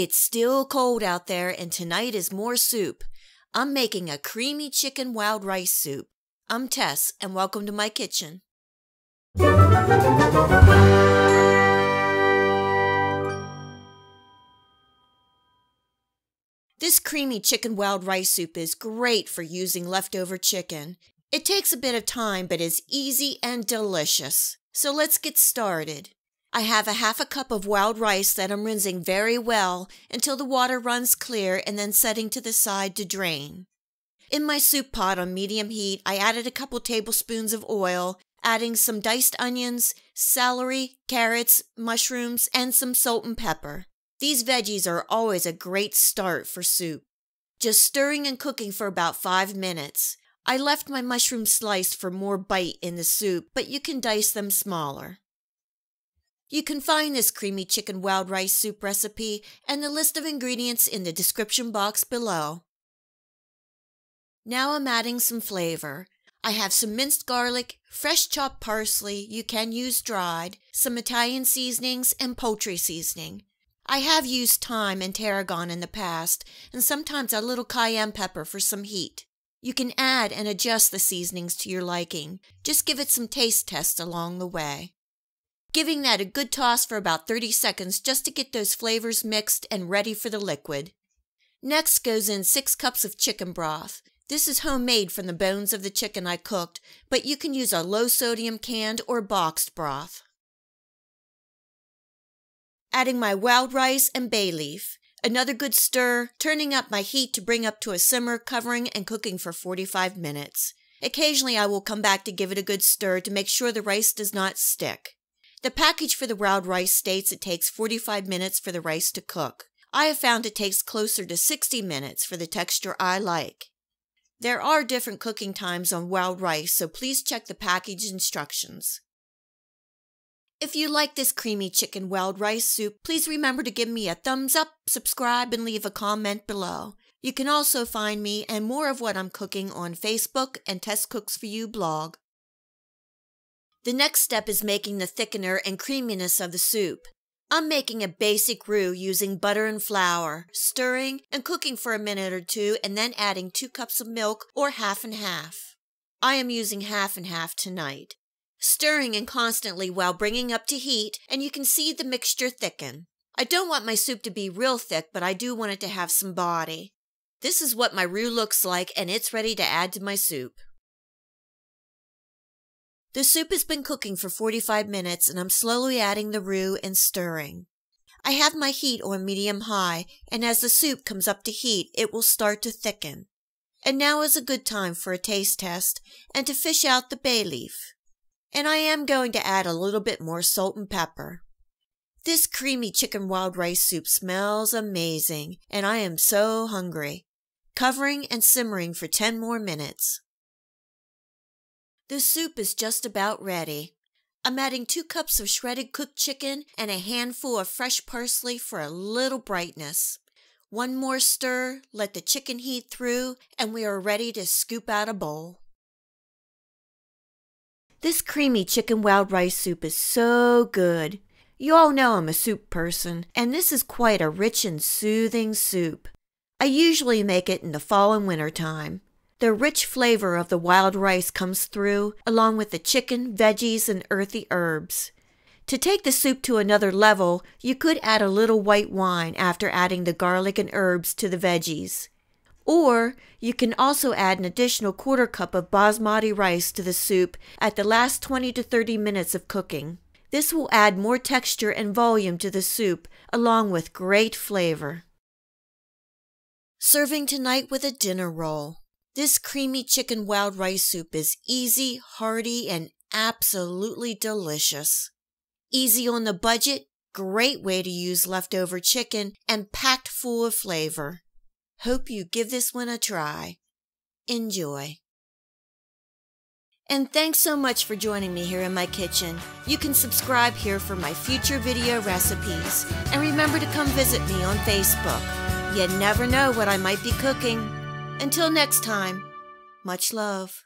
It's still cold out there, and tonight is more soup. I'm making a creamy chicken wild rice soup. I'm Tess, and welcome to my kitchen. This creamy chicken wild rice soup is great for using leftover chicken. It takes a bit of time, but is easy and delicious. So let's get started. I have a half a cup of wild rice that I'm rinsing very well until the water runs clear and then setting to the side to drain. In my soup pot on medium heat, I added a couple tablespoons of oil, adding some diced onions, celery, carrots, mushrooms, and some salt and pepper. These veggies are always a great start for soup. Just stirring and cooking for about 5 minutes. I left my mushrooms sliced for more bite in the soup, but you can dice them smaller. You can find this creamy chicken wild rice soup recipe and the list of ingredients in the description box below. Now I'm adding some flavor. I have some minced garlic, fresh chopped parsley, you can use dried, some Italian seasonings, and poultry seasoning. I have used thyme and tarragon in the past, and sometimes a little cayenne pepper for some heat. You can add and adjust the seasonings to your liking. Just give it some taste tests along the way. Giving that a good toss for about 30 seconds just to get those flavors mixed and ready for the liquid. Next goes in 6 cups of chicken broth. This is homemade from the bones of the chicken I cooked, but you can use a low-sodium canned or boxed broth. Adding my wild rice and bay leaf. Another good stir, turning up my heat to bring up to a simmer, covering and cooking for 45 minutes. Occasionally I will come back to give it a good stir to make sure the rice does not stick. The package for the wild rice states it takes 45 minutes for the rice to cook. I have found it takes closer to 60 minutes for the texture I like. There are different cooking times on wild rice, so please check the package instructions. If you like this creamy chicken wild rice soup, please remember to give me a thumbs up, subscribe, and leave a comment below. You can also find me and more of what I'm cooking on Facebook and Tess Cooks For You blog. The next step is making the thickener and creaminess of the soup. I'm making a basic roux using butter and flour, stirring and cooking for a minute or two, and then adding 2 cups of milk or half and half. I am using half and half tonight. Stirring and constantly while bringing up to heat, and you can see the mixture thicken. I don't want my soup to be real thick, but I do want it to have some body. This is what my roux looks like, and it's ready to add to my soup. The soup has been cooking for 45 minutes, and I'm slowly adding the roux and stirring. I have my heat on medium-high, and as the soup comes up to heat, it will start to thicken. And now is a good time for a taste test and to fish out the bay leaf. And I am going to add a little bit more salt and pepper. This creamy chicken wild rice soup smells amazing, and I am so hungry. Covering and simmering for 10 more minutes. The soup is just about ready. I'm adding 2 cups of shredded cooked chicken and a handful of fresh parsley for a little brightness. One more stir, let the chicken heat through, and we are ready to scoop out a bowl. This creamy chicken wild rice soup is so good. You all know I'm a soup person, and this is quite a rich and soothing soup. I usually make it in the fall and winter time. The rich flavor of the wild rice comes through, along with the chicken, veggies, and earthy herbs. To take the soup to another level, you could add a little white wine after adding the garlic and herbs to the veggies. Or you can also add an additional 1/4 cup of basmati rice to the soup at the last 20 to 30 minutes of cooking. This will add more texture and volume to the soup, along with great flavor. Serving tonight with a dinner roll. This creamy chicken wild rice soup is easy, hearty, and absolutely delicious. Easy on the budget, great way to use leftover chicken, and packed full of flavor. Hope you give this one a try. Enjoy. And thanks so much for joining me here in my kitchen. You can subscribe here for my future video recipes. And remember to come visit me on Facebook. You never know what I might be cooking. Until next time, much love.